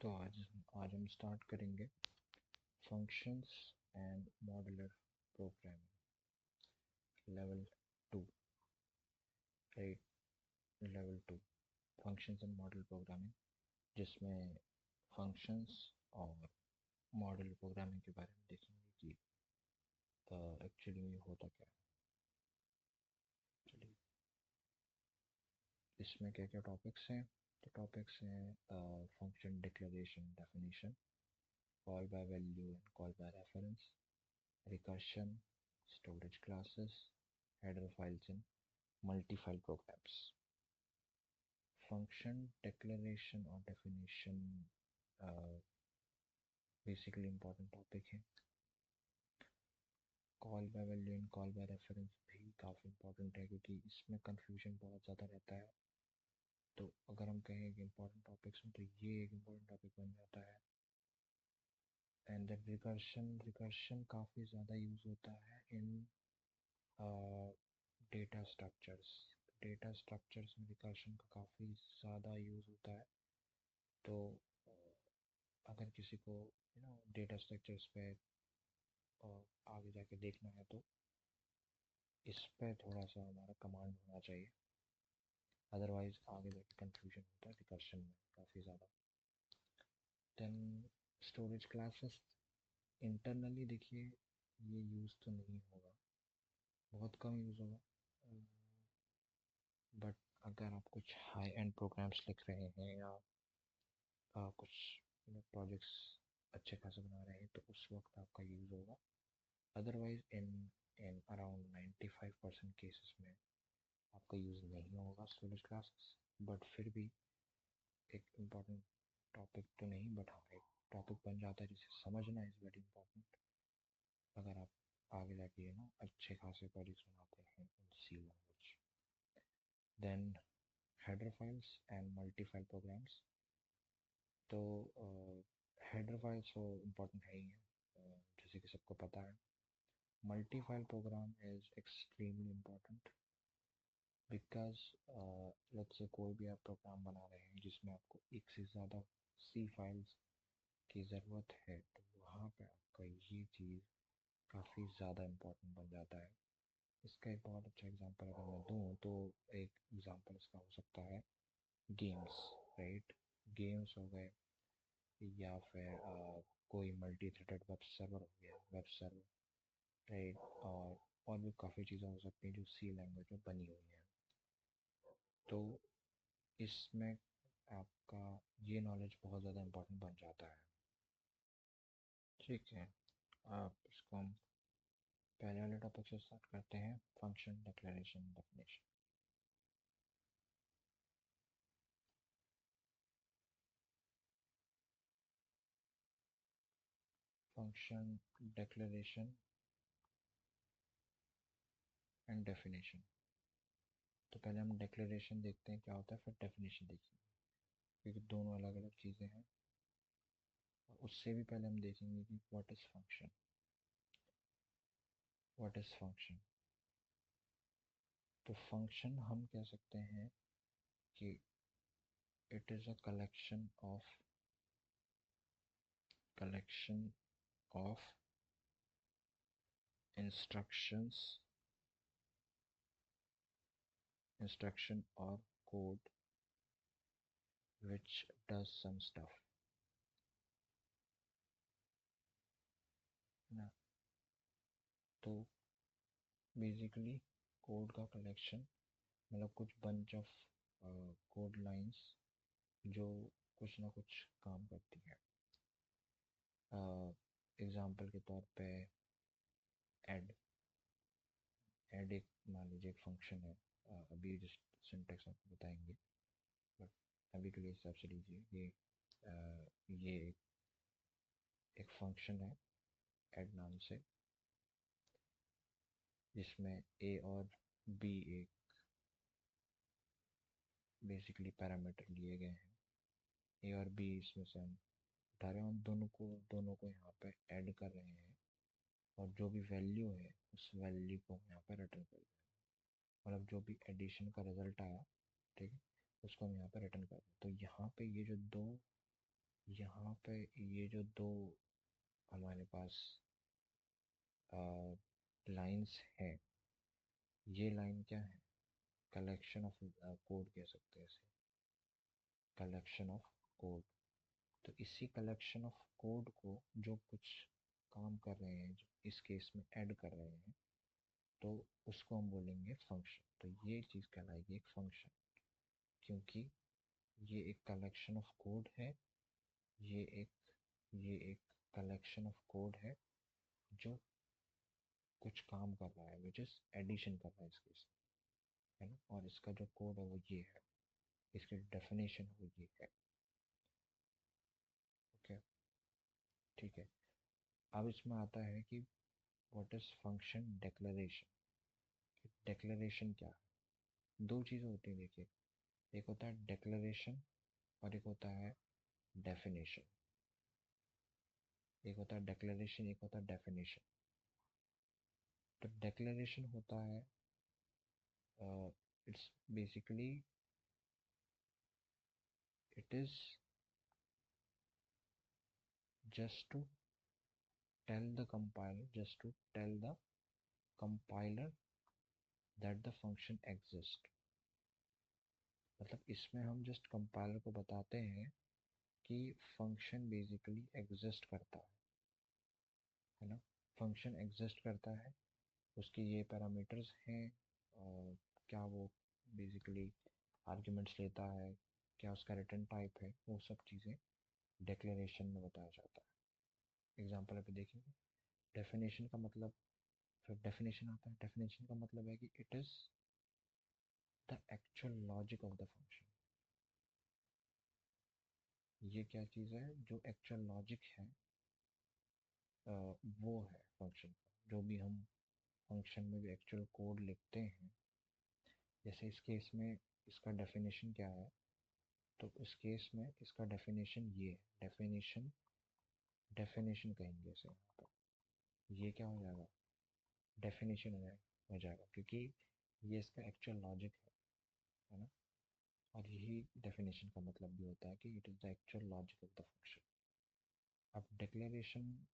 तो आज हम स्टार्ट करेंगे functions and modular programming level 2। Right, level 2 functions and modular programming, जिसमें फंक्शंस और मॉड्यूलर प्रोग्रामिंग के बारे में देखेंगे कि एक्चुअली ये होता क्या है। चलिए, इसमें क्या क्या टॉपिक्स हैं। तो टॉपिक्स हैं function declaration definition, call by value and call by reference, recursion, storage classes, header files in multi-file programs. Function declaration और definition basically important topic है। Call by value and call by reference भी काफ़ी important है, क्योंकि इसमें confusion बहुत ज़्यादा रहता है। तो अगर हम कहें कि important topics में, तो ये एक important topic बन जाता है। एंड देन रिकर्शन काफ़ी ज़्यादा यूज़ होता है इन डेटा स्ट्रक्चर्स में रिकर्शन का काफ़ी ज़्यादा यूज़ होता है। तो अगर किसी को डेटा स्ट्रक्चर्स पे आगे जाके देखना है, तो इस पे थोड़ा सा हमारा कमांड होना चाहिए, अदरवाइज आगे जाके कंफ्यूजन होता है रिकर्शन में काफ़ी ज़्यादा। देन स्टोरेज क्लासेस इंटरनली देखिए, ये यूज़ तो नहीं होगा, बहुत कम यूज़ होगा। बट अगर आप कुछ हाई एंड प्रोग्राम्स लिख रहे हैं या कुछ प्रोजेक्ट्स अच्छे खासे बना रहे हैं, तो उस वक्त आपका यूज़ होगा। Otherwise in in around 95% cases में आपका यूज़ नहीं होगा स्टोरेज क्लासेस। बट फिर भी एक इम्पॉर्टेंट टॉपिक तो नहीं, बट हाँ एक टॉपिक बन जाता है जिसे समझना इज़ वेरी इम्पॉर्टेंट, अगर आप आगे जाके अच्छे खासे प्रोजेक्ट्स बनाते हैं in C language. Then header files and multi file programs. तो हेडर फाइल्स तो इम्पोर्टेंट है ही है, जैसे कि सबको पता है। Multi file program is extremely important, because let's say कोई भी आप प्रोग्राम बना रहे हैं जिसमें आपको एक से ज़्यादा सी फाइल्स की ज़रूरत है, तो वहाँ पे आपका ये चीज़ काफ़ी ज़्यादा इम्पोर्टेंट बन जाता है। इसका एक बहुत अच्छा एग्जांपल अगर मैं दूँ, तो एक एग्जांपल इसका हो सकता है गेम्स। राइट, गेम्स हो गए, या फिर कोई मल्टी थ्रेडेड वेब सर्वर हो गया, वेब सर्वर। राइट, और भी काफ़ी चीज़ें हो सकती हैं जो सी लैंग्वेज में बनी हुई हैं। तो इसमें आपका ये नॉलेज बहुत ज़्यादा इम्पोर्टेंट बन जाता है। ठीक है, आप इसको हम पहले वाले टॉपिक से स्टार्ट करते हैं, function declaration definition. Function declaration and definition. तो पहले हम डिक्लेरेशन देखते हैं क्या होता है, फिर डेफिनेशन देखेंगे, क्योंकि दोनों अलग अलग चीज़ें हैं। और उससे भी पहले हम देखेंगे कि what is function. What is function? तो फंक्शन हम कह सकते हैं कि it is a collection of instruction और code which does some stuff ना। तो बेसिकली कोड का कलेक्शन, मतलब कुछ बंच ऑफ कोड लाइंस जो कुछ ना कुछ काम करती है। एग्जांपल के तौर पे ऐड ऐड एक, मान लीजिए एक फंक्शन है। अभी जस्ट सिंटेक्स आपको बताएंगे, बट अभी के लिए हिसाब से लीजिए ये एक फंक्शन है ऐड नाम से, जिसमें ए और बी एक बेसिकली पैरामीटर लिए गए हैं। ए और बी इसमें से हम उठा रहे हैं, हम दोनों को यहाँ पे ऐड कर रहे हैं, और जो भी वैल्यू है उस वैल्यू को हम यहाँ पे रिटर्न कर रहे हैं। मतलब जो भी एडिशन का रिजल्ट आया, ठीक है, उसको हम यहाँ पे रिटर्न कर रहे हैं। तो यहाँ पे ये जो दो यहाँ पे ये जो दो हमारे पास लाइंस हैं, ये लाइन क्या है? कलेक्शन ऑफ कोड कह सकते हैं इसे, कलेक्शन ऑफ कोड। तो इसी कलेक्शन ऑफ कोड को जो कुछ काम कर रहे हैं, जो इस केस में ऐड कर रहे हैं, तो उसको हम बोलेंगे फंक्शन। तो ये चीज़ कहलाएगी एक फंक्शन, क्योंकि ये एक कलेक्शन ऑफ कोड है। ये एक ये एक कलेक्शन ऑफ कोड है जो कुछ काम कर रहा है, विच इज एडिशन कर रहा है इस केस में, है ना। और इसका जो कोड है वो ये है, इसकी डेफिनेशन वो ये है। ओके, ठीक है। अब इसमें आता है कि what is function declaration. Declaration क्या है? दो चीज़ें होती हैं, देखिए। एक होता है डिक्लेरेशन और एक होता है डेफिनेशन। एक होता है डिक्लेरेशन, एक होता है डेफिनेशन। तो डिक्लेरेशन होता है, it's basically it is just to just to tell the compiler that the function exists। मतलब इसमें हम जस्ट कंपाइलर को बताते हैं कि फंक्शन बेसिकली एग्जिस्ट करता है ना। फंक्शन एग्जिस्ट करता है, उसके ये पैरामीटर्स हैं, क्या वो बेसिकली आर्ग्यूमेंट्स लेता है, क्या उसका रिटर्न टाइप है, वो सब चीज़ें डिक्लेरेशन में बताया जाता है। एग्जांपल अभी देखेंगे। डेफिनेशन का मतलब, फिर डेफिनेशन आता है। डेफिनेशन का मतलब है कि it is the actual logic of the function. ये क्या चीज़ है? जो एक्चुअल लॉजिक है, वो है फंक्शन का। जो भी हम फंक्शन में जो एक्चुअल कोड लिखते हैं, जैसे इस केस में इसका डेफिनेशन क्या है, तो इस केस में इसका डेफिनेशन ये है। डेफिनेशन डेफिनेशन कहेंगे इसे यहाँ पर। ये क्या हो जाएगा? डेफिनेशन हो जाएगा, क्योंकि ये इसका एक्चुअल लॉजिक है ना। और यही डेफिनेशन का मतलब भी होता है कि it is the actual logic of the function. अब डिक्लेरेशन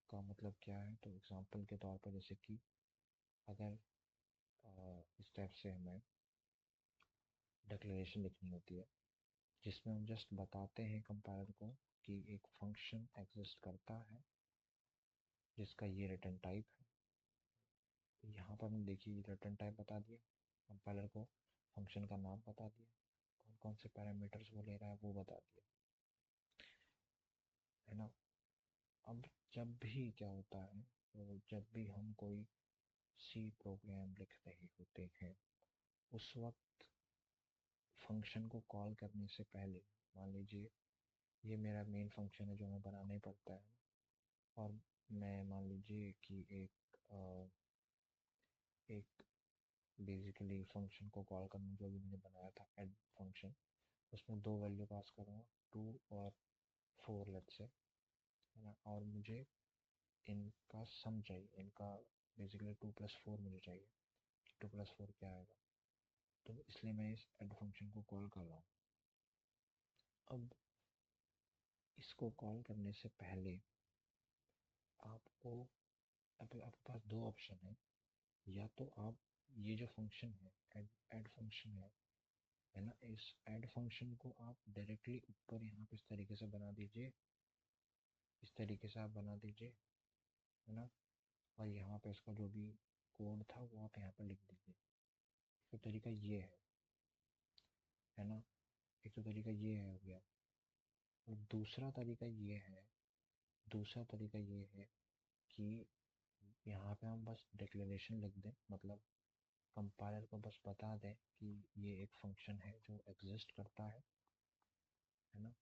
का मतलब क्या है? तो एग्जांपल के तौर पर, जैसे कि अगर इस टाइप से हमें डिक्लेरेशन लिखनी होती है, जिसमें हम जस्ट बताते हैं कंपाइलर को कि एक फंक्शन एग्जिस्ट करता है जिसका ये रिटर्न टाइप है। तो यहाँ पर हमने देखिए रिटर्न टाइप बता दिया, कंपाइलर को फंक्शन का नाम बता दिया, कौन कौन से पैरामीटर्स वो ले रहा है वो बता दिया, है ना। अब जब भी क्या होता है, तो जब भी हम कोई सी प्रोग्राम लिख रहे होते हैं, उस वक्त फंक्शन को कॉल करने से पहले, मान लीजिए ये मेरा मेन फंक्शन है जो हमें बनाना ही पड़ता है, और मैं मान लीजिए कि एक बेसिकली फंक्शन को कॉल करना जो भी मैंने बनाया था, ऐड फंक्शन, उसमें दो वैल्यू पास करूँगा, 2 और 4 लेट्स से, है ना। और मुझे इनका सम चाहिए, इनका बेसिकली 2+4 मुझे चाहिए। 2+4 क्या आएगा? तो इसलिए मैं इस ऐड फंक्शन को कॉल कर रहा हूँ। अब इसको कॉल करने से पहले आपको, अब आपके पास दो ऑप्शन है। या तो आप ये जो फंक्शन है, ऐड फंक्शन है ना, इस ऐड फंक्शन को आप डायरेक्टली ऊपर यहाँ पे इस तरीके से बना दीजिए, इस तरीके से आप बना दीजिए, है ना। और यहाँ पे इसका जो भी कोड था वो आप यहाँ पर लिख दीजिए। तो तरीका ये है ना। एक तो तरीका ये है, हो गया। और दूसरा तरीका ये है कि यहाँ पे हम बस डिक्लेरेशन लिख दें, मतलब कंपाइलर को बस बता दें कि ये एक फंक्शन है जो एग्जिस्ट करता है ना।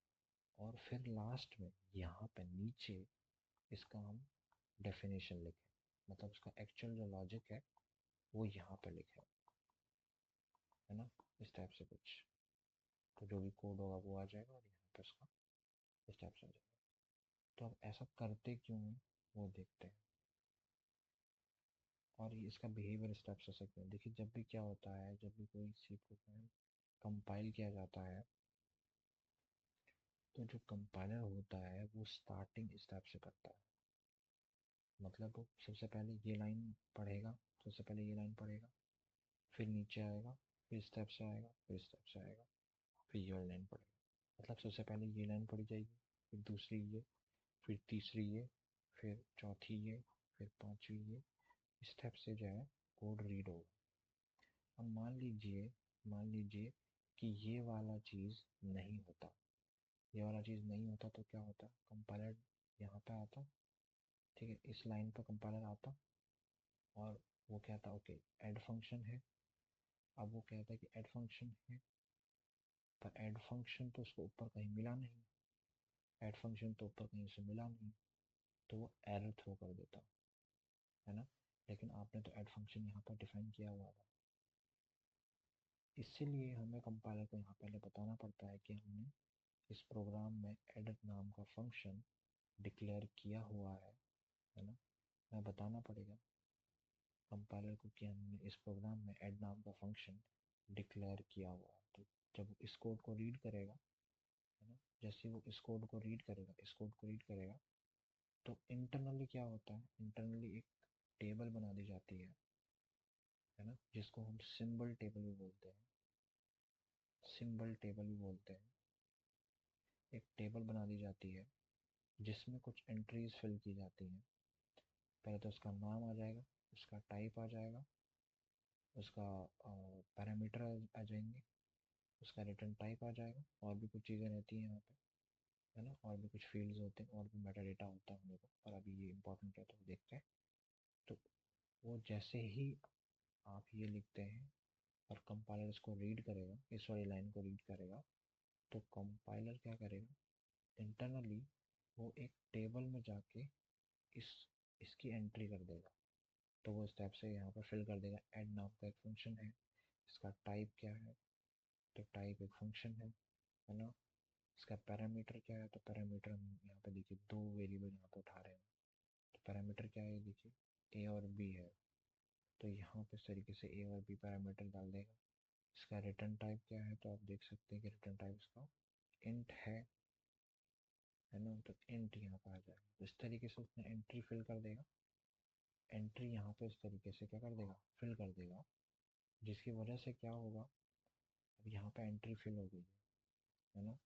और फिर लास्ट में यहाँ पे नीचे इसका हम डेफिनेशन लिखें, मतलब उसका एक्चुअल जो लॉजिक है वो यहाँ पे लिखें, है ना। इस टाइप से कुछ, तो जो भी कोड होगा वो आ जाएगा और यहाँ पे उसका इस टाइप से आ जाएगा। तो अब ऐसा करते क्यों हैं वो देखते हैं, और ये इसका बिहेवियर इस टाइप से सकते हैं। देखिए, जब भी क्या होता है, जब भी कोई सी प्रोग्राम कंपाइल किया जाता है, तो जो कंपाइलर होता है वो स्टार्टिंग स्टेप से करता है। मतलब वो सबसे पहले ये लाइन पढ़ेगा, सबसे पहले ये लाइन पढ़ेगा, फिर नीचे आएगा, फिर स्टेप से आएगा, फिर स्टेप से आएगा, फिर ये वाली लाइन पढ़ेगा। मतलब सबसे पहले ये लाइन पढ़ी जाएगी, फिर दूसरी ये, फिर तीसरी ये, फिर चौथी ये, फिर पांचवी ये, स्टेप से जो है कोड रीड होगा। अब मान लीजिए कि ये वाला चीज़ नहीं होता, ये वाला चीज़ नहीं होता तो क्या होता, कंपाइलर यहाँ पे आता, ठीक है, इस लाइन पर कंपाइलर आता और वो कहता ओके ऐड फंक्शन है। अब वो कहता है कि ऐड फंक्शन है, पर ऐड फंक्शन तो उसको ऊपर कहीं मिला नहीं, ऐड फंक्शन तो ऊपर कहीं से मिला नहीं, तो वो एरर थ्रो कर देता है ना। लेकिन आपने तो ऐड फंक्शन यहाँ पर डिफाइन किया हुआ था, इसीलिए हमें कंपाइलर को यहाँ पहले बताना पड़ता है कि हमने इस प्रोग्राम में एडिट नाम का फंक्शन डिक्लेयर किया हुआ है ना। मैं बताना पड़ेगा कंपाइलर को कि हमने इस प्रोग्राम में ऐड नाम का फंक्शन डिक्लेयर किया हुआ है। तो जब इस कोड को रीड करेगा, है ना, जैसे वो इस कोड को रीड करेगा तो इंटरनली क्या होता है, इंटरनली एक टेबल बना दी जाती है ना, जिसको हम सिंबल टेबल भी बोलते हैं, सिंबल टेबल भी बोलते हैं। एक टेबल बना दी जाती है जिसमें कुछ एंट्रीज फिल की जाती हैं। पहले तो उसका नाम आ जाएगा, उसका टाइप आ जाएगा, उसका पैरामीटर आ जाएंगे, उसका रिटर्न टाइप आ जाएगा, और भी कुछ चीज़ें रहती हैं यहाँ पे, है ना, और भी कुछ फील्ड्स होते हैं, और भी मेटा डेटा होता है हमारे को, पर अभी ये इंपॉर्टेंट है तो देखते हैं। तो वो जैसे ही आप ये लिखते हैं और कंपाइलर इसको रीड करेगा, इस वाली लाइन को रीड करेगा, तो कंपाइलर क्या करेगा, इंटरनली वो एक टेबल में जाके इस इसकी एंट्री कर देगा। तो वो स्टेप से यहाँ पर फिल कर देगा, ऐड नाम का एक फंक्शन है, इसका टाइप क्या है, तो टाइप एक फंक्शन है ना। इसका पैरामीटर क्या है, तो पैरामीटर हम यहाँ पे देखिए दो वेरिएबल यहाँ पे उठा रहे हैं, तो पैरामीटर क्या है देखिए, ए और बी है, तो यहाँ पे इस तरीके से ए और बी पैरामीटर डाल देगा। इसका रिटर्न टाइप क्या है, तो आप देख सकते हैं कि रिटर्न टाइप इसका इंट है ना, तो इंट यहाँ पे आ जाएगा। इस तरीके से उसने एंट्री फिल कर देगा, एंट्री यहाँ पे इस तरीके से क्या कर देगा, फिल कर देगा, जिसकी वजह से क्या होगा, अब यहाँ पे एंट्री फिल हो गई है ना।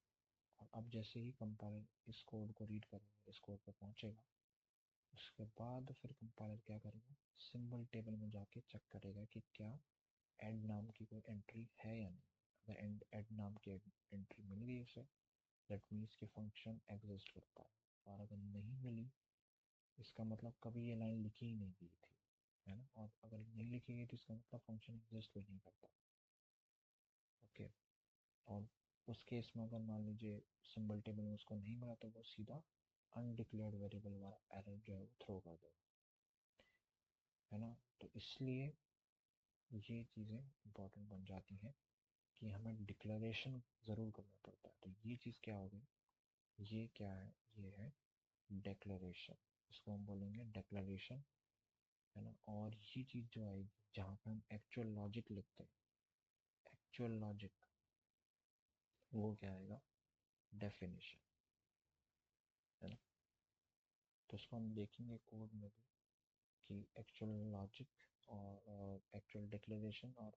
और अब जैसे ही कंपाइलर इस कोड को रीड करेगा, इस कोड पर पहुँचेगा, उसके बाद फिर कंपाइलर क्या करेगा, सिंबल टेबल में जाके चेक करेगा कि क्या ऐड नाम की कोई एंट्री है या नहीं। अगर ऐड नाम की एंट्री मिल गई उसे, दैट मीन्स कि फंक्शन एग्जिस्ट करता है, और अगर नहीं मिली इसका मतलब कभी ये लाइन लिखी ही नहीं गई थी, है ना, और अगर नहीं लिखी गई तो इसका मतलब फंक्शन एग्जिस्ट भी नहीं करता। ओके, और उस केस में अगर मान लीजिए सिंबल टेबल में उसको नहीं मिला तो वो सीधा अनडिक्लेयर्ड वेरिएबल वाला एरर जो है वो थ्रो कर देगा, है ना। तो इसलिए ये चीज़ें इंपॉर्टेंट बन जाती हैं कि हमें डिक्लेरेशन ज़रूर करना पड़ता है। तो ये चीज़ क्या हो गई, ये क्या है, ये है डेक्लरेशन, इसको हम बोलेंगे डेक्लरेशन, है ना। और ये चीज़ जो आएगी जहाँ पे हम एक्चुअल लॉजिक लिखते हैं, एक्चुअल लॉजिक, वो क्या आएगा, डेफिनेशन, है ना। तो उसको हम देखेंगे कोड में भी कि एक्चुअल लॉजिक और एक्चुअल डिक्लेरेशन और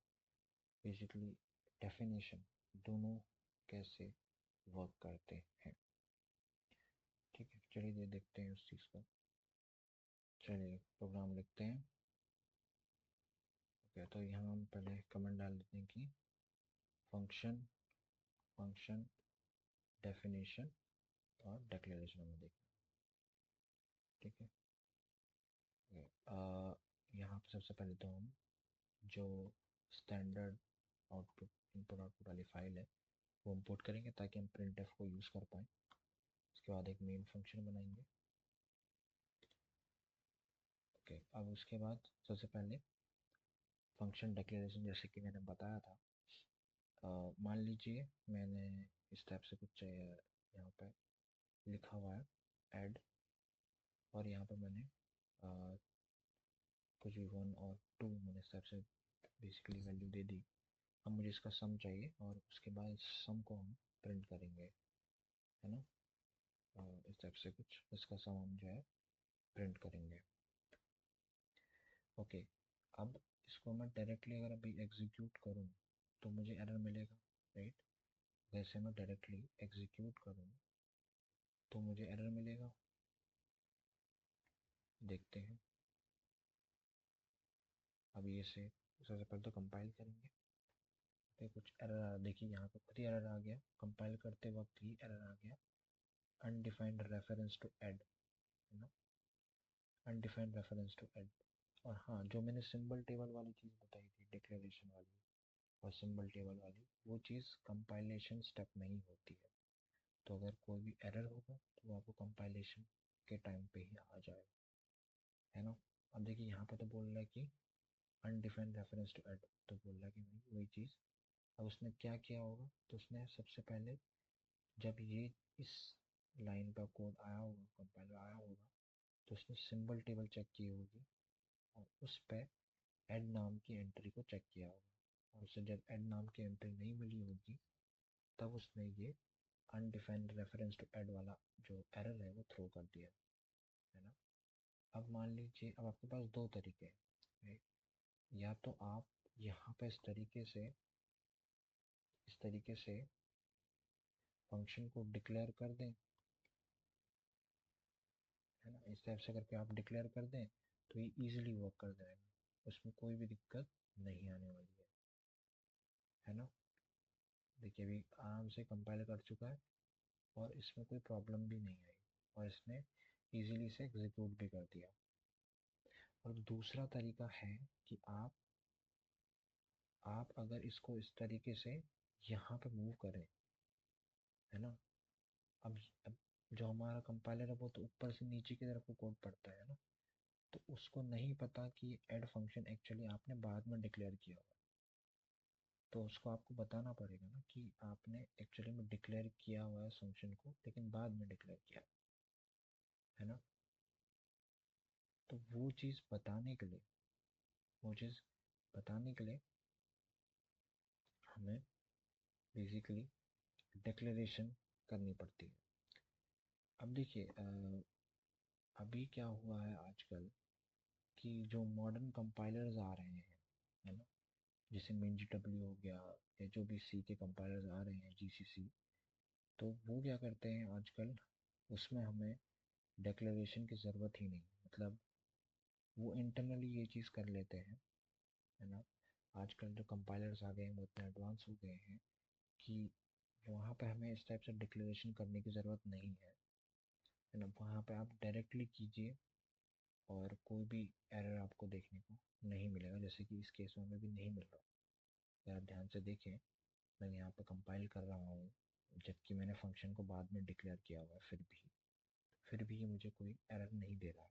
बेसिकली डेफिनेशन दोनों कैसे वर्क करते हैं। ठीक है, चलिए ये देखते हैं उस चीज़ को। चलिए प्रोग्राम लिखते हैं। ओके, तो यहाँ हम पहले कमेंट डाल देते हैं कि फंक्शन फंक्शन डेफिनेशन और डिक्लेरेशन हमें देखना है। ठीक है, यहाँ पे सबसे पहले तो हम जो स्टैंडर्ड आउटपुट इनपुट आउटपुट वाली फाइल है वो इंपोर्ट करेंगे ताकि हम प्रिंटफ को यूज़ कर पाएँ। उसके बाद एक मेन फंक्शन बनाएंगे। ओके, अब उसके बाद सबसे पहले फंक्शन डिक्लेरेशन जैसे कि मैंने बताया था, मान लीजिए मैंने इस टाइप से कुछ यहाँ पे लिखा हुआ है ऐड, और यहाँ पे मैंने कुछ भी 1 और 2 मैंने इस टाइप से बेसिकली वैल्यू दे दी। अब मुझे इसका सम चाहिए और उसके बाद इस सम को हम प्रिंट करेंगे, है ना। इस टाइप से कुछ इसका सम हम जो है प्रिंट करेंगे। ओके, अब इसको मैं डायरेक्टली अगर अभी एग्जीक्यूट करूँ तो मुझे एरर मिलेगा, राइट। वैसे मैं डायरेक्टली एग्जीक्यूट करूँ तो मुझे एरर मिलेगा। देखते हैं, अब ये से सबसे पहले तो कंपाइल करेंगे। तो कुछ एरर आ, देखिए यहाँ पे खुद ही एरर आ गया, कंपाइल करते वक्त ही एरर आ गया, अनडिफाइंड रेफरेंस टू ऐड, है ना, अनडिफाइंड रेफरेंस टू ऐड। और हाँ, जो मैंने सिंबल टेबल वाली चीज़ बताई थी, डिक्लेरेशन वाली और सिंबल टेबल वाली, वो चीज़ कंपाइलेशन स्टेप में ही होती है। तो अगर कोई भी एरर होगा तो वो आपको कंपाइलेशन के टाइम पे ही आ जाएगा, है ना। अब देखिए यहाँ पे तो बोल रहा है कि अनडिफाइंड रेफरेंस टू ऐड, तो बोल रहा है कि नहीं वही चीज़। अब उसने क्या किया होगा, तो उसने सबसे पहले जब ये इस लाइन का कोड आया होगा, कंपाइलर आया होगा, तो उसने सिंबल टेबल चेक की होगी और उस पर ऐड नाम की एंट्री को चेक किया होगा। और उसे जब ऐड नाम की एंट्री नहीं मिली होगी तब उसने ये अनडिफाइंड रेफरेंस टू ऐड वाला जो एरर है वो थ्रो कर दिया, है ना। अब मान लीजिए, अब आपके पास दो तरीके हैं, right? या तो आप यहाँ पे इस तरीके से फंक्शन को डिक्लेयर कर दें, है ना, इस टाइप से करके आप डिक्लेयर कर दें तो ये इजीली वर्क कर जाएगा, उसमें कोई भी दिक्कत नहीं आने वाली है ना। देखिए अभी आराम से कंपाइल कर चुका है और इसमें कोई प्रॉब्लम भी नहीं आई और इसने इजीली से एग्जीक्यूट भी कर दिया। और दूसरा तरीका है कि आप अगर इसको इस तरीके से यहाँ पे मूव करें, है ना। अब जो हमारा कंपाइलर है वो तो ऊपर से नीचे की तरफ को कोड पढ़ता है ना, तो उसको नहीं पता कि ऐड फंक्शन एक्चुअली आपने बाद में डिक्लेयर किया हुआ है। तो उसको आपको बताना पड़ेगा ना कि आपने एक्चुअली में डिक्लेयर किया हुआ है फंक्शन को, लेकिन बाद में डिक्लेयर किया, है ना। तो वो चीज़ बताने के लिए हमें बेसिकली डिक्लेरेशन करनी पड़ती है। अब देखिए अभी क्या हुआ है आजकल कि जो मॉडर्न कंपाइलर्स आ रहे हैं, है ना, जैसे MinGW हो गया या जो भी सी के कंपाइलर्स आ रहे हैं, GCC, तो वो क्या करते हैं आजकल, उसमें हमें डिक्लेरेशन की ज़रूरत ही नहीं, मतलब वो इंटरनली ये चीज़ कर लेते हैं, है ना। आजकल जो कंपाइलर्स आ गए हैं वो इतने एडवांस हो गए हैं कि वहाँ पे हमें इस टाइप से डिक्लेरेशन करने की ज़रूरत नहीं है ना। वहाँ पे आप डायरेक्टली कीजिए और कोई भी एरर आपको देखने को नहीं मिलेगा, जैसे कि इस केस में हमें भी नहीं मिल रहा। अगर आप ध्यान से देखें, मैं यहाँ पे कंपाइल कर रहा हूँ जबकि मैंने फंक्शन को बाद में डिक्लेयर किया हुआ है, फिर भी ये मुझे कोई एरर नहीं दे रहा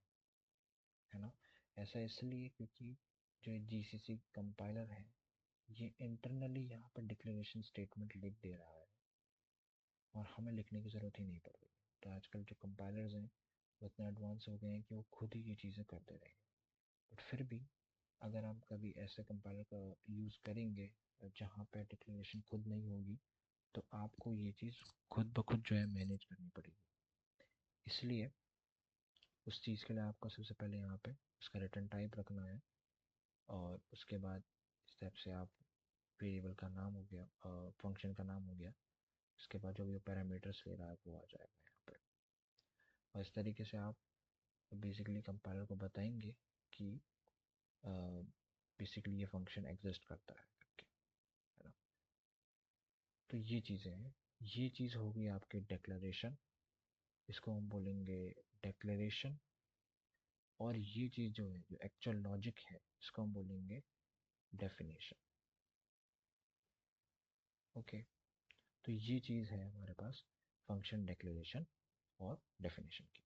है ना। ऐसा इसलिए क्योंकि जो GCC कंपाइलर है ये इंटरनली यहाँ पर डिक्लेरेशन स्टेटमेंट लिख दे रहा है और हमें लिखने की ज़रूरत ही नहीं पड़ रही। तो आजकल जो कंपाइलर्स हैं वो इतने एडवांस हो गए हैं कि वो खुद ही ये चीज़ें करते रहेंगे। बट फिर भी अगर आप कभी ऐसे कंपाइलर का यूज़ करेंगे जहाँ पे डिक्लेरेशन खुद नहीं होगी, तो आपको ये चीज़ खुद ब खुद जो है मैनेज करनी पड़ेगी। इसलिए उस चीज़ के लिए आपको सबसे पहले यहाँ पे उसका रिटर्न टाइप रखना है और उसके बाद स्टेप से आप वेरिएबल का नाम हो गया, फंक्शन का नाम हो गया, उसके बाद जो भी पैरामीटर्स ले रहा है वो आ जाएगा यहाँ पे। और इस तरीके से आप बेसिकली कंपाइलर को बताएंगे कि बेसिकली ये फंक्शन एग्जिस्ट करता है करके, है ना। तो ये चीज़ें हैं, ये चीज़ होगी आपकी डिक्लेरेशन, इसको हम बोलेंगे डिक्लेरेशन। और ये चीज़ जो है, जो एक्चुअल लॉजिक है, इसको हम बोलेंगे डेफिनेशन। ओके, तो ये चीज़ है हमारे पास फंक्शन डिक्लेरेशन और डेफिनेशन की।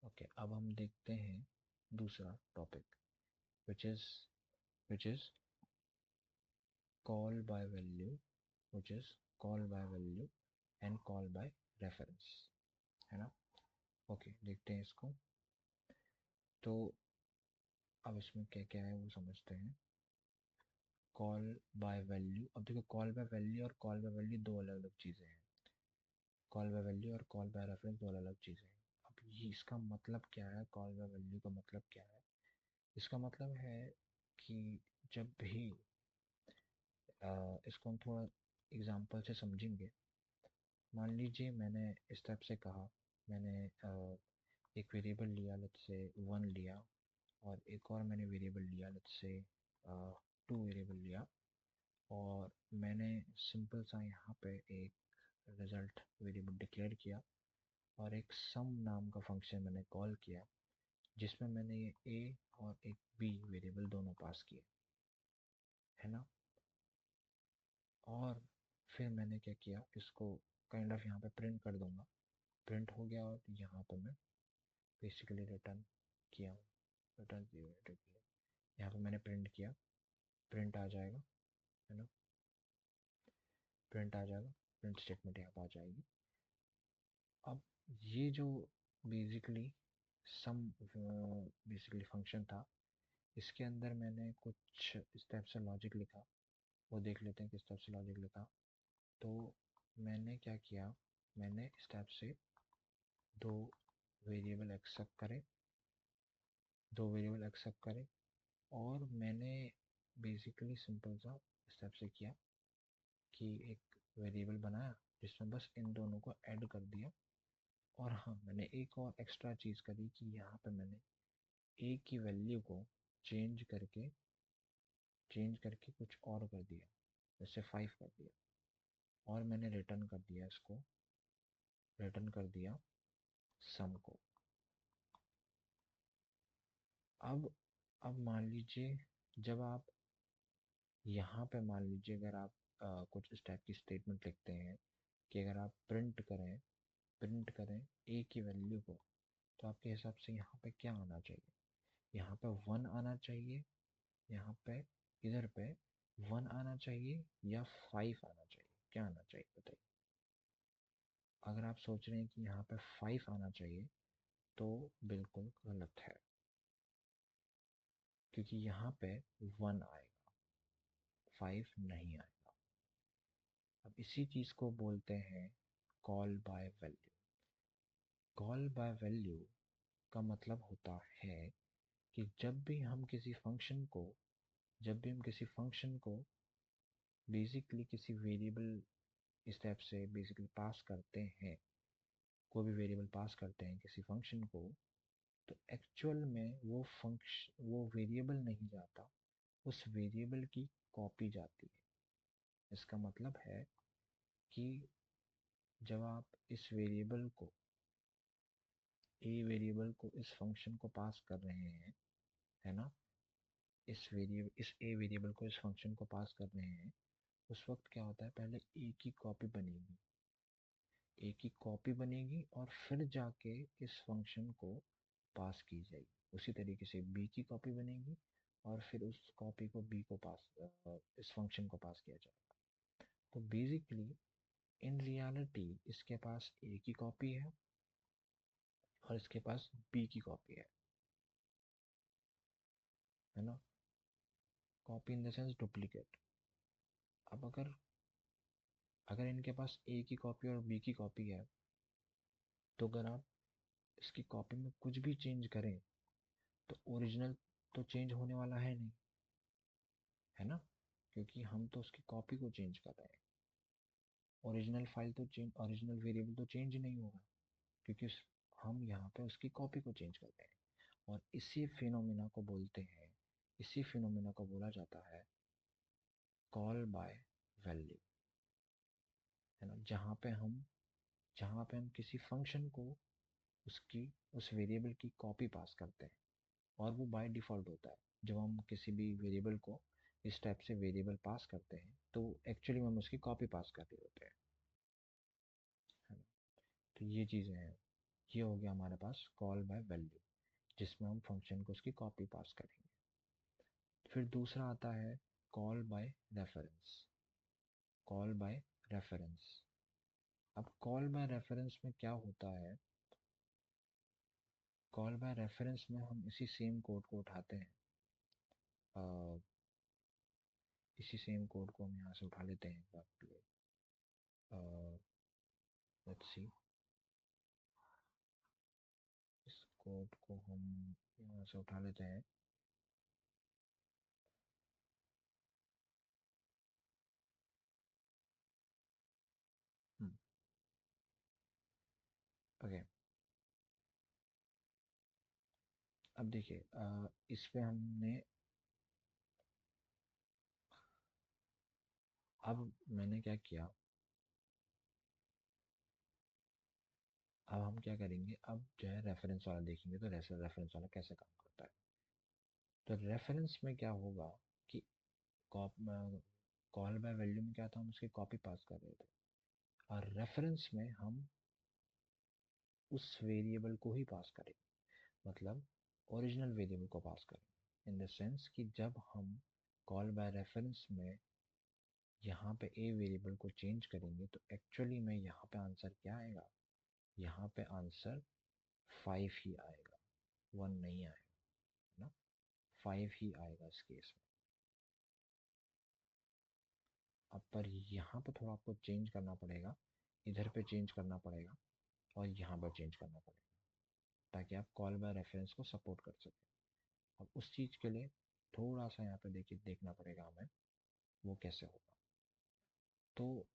ओके, अब हम देखते हैं दूसरा topic, which is which is call by value, which is call by value and call by reference, है ना। ओके, देखते हैं इसको। तो अब इसमें क्या क्या है वो समझते हैं। कॉल बाय वैल्यू, अब देखो कॉल बाय वैल्यू और कॉल बाय वैल्यू दो अलग अलग चीज़ें हैं। कॉल बाय वैल्यू और कॉल बाय रेफरेंस दो अलग चीज़ें हैं। अब ये इसका मतलब क्या है, कॉल बाय वैल्यू का मतलब क्या है? इसका मतलब है कि जब भी इसको हम थोड़ा एग्जांपल से समझेंगे। मान लीजिए मैंने इस टाइप से कहा, मैंने एक वेरिएबल लिया, लेट्स से 1 लिया, और एक और मैंने वेरिएबल लिया, लेट्स से 2 वेरिएबल लिया, और मैंने सिंपल सा यहाँ पे एक रिजल्ट वेरिएबल डिक्लेयर किया और एक सम नाम का फंक्शन मैंने कॉल किया जिसमें मैंने ये ए और एक बी वेरिएबल दोनों पास किए, है ना। और फिर मैंने क्या किया, इसको काइंड ऑफ यहाँ पे प्रिंट कर दूंगा, प्रिंट हो गया, और यहाँ पे मैं बेसिकली रिटर्न किया हूँ, रिटर्न यहाँ पे मैंने प्रिंट किया, प्रिंट आ जाएगा, है ना, प्रिंट आ जाएगा, प्रिंट स्टेटमेंट यहाँ पे आ जाएगी। अब ये जो बेसिकली सम बेसिकली फंक्शन था, इसके अंदर मैंने कुछ इस टाइप से लॉजिक लिखा, वो देख लेते हैं किस टाइप से लॉजिक लिखा। तो मैंने क्या किया, मैंने इस टाइप से दो वेरिएबल एक्सेप्ट करे, और मैंने बेसिकली सिंपल सा इस टाइप से किया कि एक वेरिएबल बनाया जिसमें बस इन दोनों को ऐड कर दिया। और हाँ, मैंने एक और एक्स्ट्रा चीज़ करी कि यहाँ पे मैंने ए की वैल्यू को चेंज करके कुछ और कर दिया, जैसे 5 कर दिया, और मैंने रिटर्न कर दिया, इसको रिटर्न कर दिया सम को। अब मान लीजिए, जब आप यहाँ पे मान लीजिए अगर आप कुछ इस टाइप की स्टेटमेंट लिखते हैं कि अगर आप प्रिंट करें ए की वैल्यू को, तो आपके हिसाब से यहाँ पे क्या आना चाहिए? यहाँ पे 1 आना चाहिए, यहाँ पे इधर पे 1 आना चाहिए, या 5 आना चाहिए? क्या आना चाहिए बताइए? अगर आप सोच रहे हैं कि यहाँ पे 5 आना चाहिए, तो बिल्कुल गलत है, क्योंकि यहाँ पे 1 आएगा, 5 नहीं आएगा। अब इसी चीज़ को बोलते हैं call by value. Call by value का मतलब होता है कि जब भी हम किसी फंक्शन को बेसिकली किसी वेरिएबल इस टाइप से बेसिकली पास करते हैं, कोई भी वेरिएबल पास करते हैं किसी फंक्शन को, तो एक्चुअल में वो वेरिएबल नहीं जाता, उस वेरिएबल की कॉपी जाती है। इसका मतलब है कि जब आप इस वेरिएबल को इस फंक्शन को पास कर रहे हैं, है ना, इस ए वेरिएबल को इस फंक्शन को पास कर रहे हैं, उस वक्त क्या होता है, पहले ए की कॉपी बनेगी और फिर जाके इस फंक्शन को पास की जाएगी। उसी तरीके से बी की कॉपी बनेगी और फिर उस कॉपी को इस फंक्शन को पास किया जाएगा। तो बेसिकली इन रियलिटी इसके पास ए की कॉपी है और इसके पास बी की कॉपी है ना, copy in the sense duplicate. अब अगर अगर इनके पास ए की कॉपी और बी की कॉपी है, तो अगर आप इसकी कॉपी में कुछ भी चेंज करें, तो ओरिजिनल तो चेंज होने वाला है नहीं, है ना, क्योंकि हम तो उसकी कॉपी को चेंज कर रहे हैं। ओरिजिनल वेरिएबल तो चेंज नहीं होगा, क्योंकि हम यहाँ पे उसकी कॉपी को चेंज कर रहे हैं। और इसी फिनोमिना को बोला जाता है कॉल बाय वैल्यू, है ना, जहाँ पे हम किसी फंक्शन को उसकी उस वेरिएबल की कॉपी पास करते हैं, और वो बाय डिफ़ॉल्ट होता है। जब हम किसी भी वेरिएबल को इस टाइप से वेरिएबल पास करते हैं, तो एक्चुअली हम उसकी कॉपी पास कर रहे होते हैं, है ना। तो ये चीज़ें हैं, ये हो गया हमारे पास कॉल बाय वैल्यू, जिसमें हम फंक्शन को उसकी कॉपी पास करेंगे। फिर दूसरा आता है call by reference. Call by reference. अब कॉल बाय रेफरेंस में क्या होता है, कॉल बाय रेफरेंस में हम इसी सेम कोड को उठाते हैं, इसी सेम कोड को हम यहाँ से उठा लेते हैं एक बार के लिए। लेट्स सी, इस कोड को हम यहाँ से उठा लेते हैं। ओके, अब देखिए, इस पे हमने, अब मैंने क्या किया, अब हम क्या करेंगे, अब जो है रेफरेंस वाला देखेंगे, तो रेफरेंस वाला कैसे काम करता है। तो रेफरेंस में क्या होगा कि कॉल बाय वैल्यू में क्या था, हम उसकी कॉपी पास कर रहे थे, और रेफरेंस में हम उस वेरिएबल को ही पास करेंगे, मतलब ओरिजिनल वेरिएबल को पास करेंगे, इन द सेंस कि जब हम कॉल बाय रेफरेंस में यहाँ पे ए वेरिएबल को चेंज करेंगे, तो एक्चुअली में यहाँ पे आंसर क्या आएगा, यहाँ पे आंसर 5 ही आएगा, 1 नहीं आएगा, है ना, 5 ही आएगा इस केस में। अब पर यहाँ पे थोड़ा आपको चेंज करना पड़ेगा, इधर पे चेंज करना पड़ेगा और यहाँ पर चेंज करना पड़ेगा, ताकि आप कॉल बाय रेफरेंस को सपोर्ट कर सकें। अब उस चीज़ के लिए थोड़ा सा यहाँ पे देखिए, देखना पड़ेगा हमें वो कैसे होगा। तो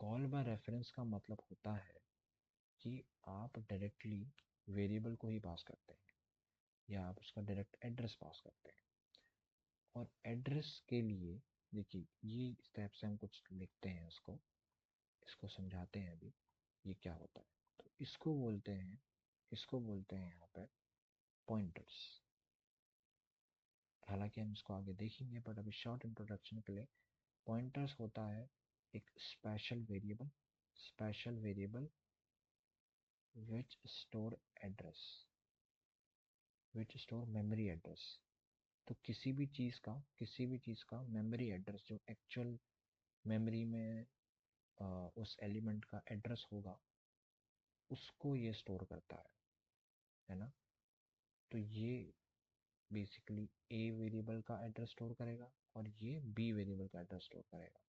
कॉल बाय रेफरेंस का मतलब होता है कि आप डायरेक्टली वेरिएबल को ही पास करते हैं, या आप उसका डायरेक्ट एड्रेस पास करते हैं। और एड्रेस के लिए देखिए, ये स्टेप से हम कुछ लिखते हैं, इसको इसको समझाते हैं अभी ये क्या होता है। तो इसको बोलते हैं यहाँ पे पॉइंटर्स। हालांकि हम इसको आगे देखेंगे, बट अभी शॉर्ट इंट्रोडक्शन के लिए, पॉइंटर्स होता है एक special variable which store address, which store memory address. तो किसी भी चीज़ का मेमोरी एड्रेस, जो एक्चुअल मेमोरी में उस एलिमेंट का एड्रेस होगा, उसको ये स्टोर करता है ना। तो ये बेसिकली ए वेरिएबल का एड्रेस स्टोर करेगा, और ये बी वेरिएबल का एड्रेस स्टोर करेगा।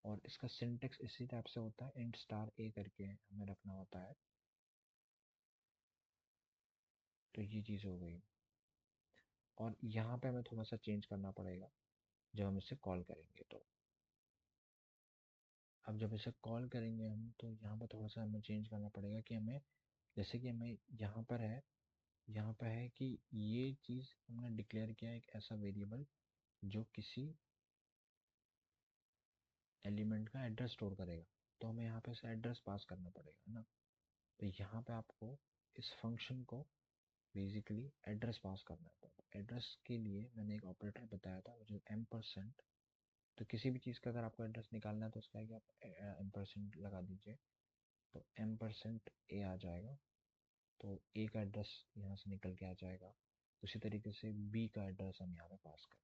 और इसका सिंटेक्स इसी टाइप से होता है, इंट स्टार ए करके हमें रखना होता है। तो ये चीज़ हो गई, और यहाँ पे हमें थोड़ा सा चेंज करना पड़ेगा जब हम इसे कॉल करेंगे। तो अब जब इसे कॉल करेंगे हम, तो यहाँ पर थोड़ा सा हमें चेंज करना पड़ेगा कि हमें, जैसे कि हमें यहाँ पर है कि ये चीज़ हमने डिक्लेयर किया है, एक ऐसा वेरिएबल जो किसी एलिमेंट का एड्रेस स्टोर करेगा। तो हमें यहाँ पे से एड्रेस पास करना पड़ेगा, है ना। तो यहाँ पे आपको इस फंक्शन को बेसिकली एड्रेस पास करना है। तो एड्रेस के लिए मैंने एक ऑपरेटर बताया था, जो %। तो किसी भी चीज़ का अगर आपको एड्रेस निकालना है, तो उसका है कि आप %, लगा दीजिए, तो %a आ जाएगा। तो ए का एड्रेस यहाँ से निकल के आ जाएगा। उसी तरीके से बी का एड्रेस हम यहाँ पे पास करें।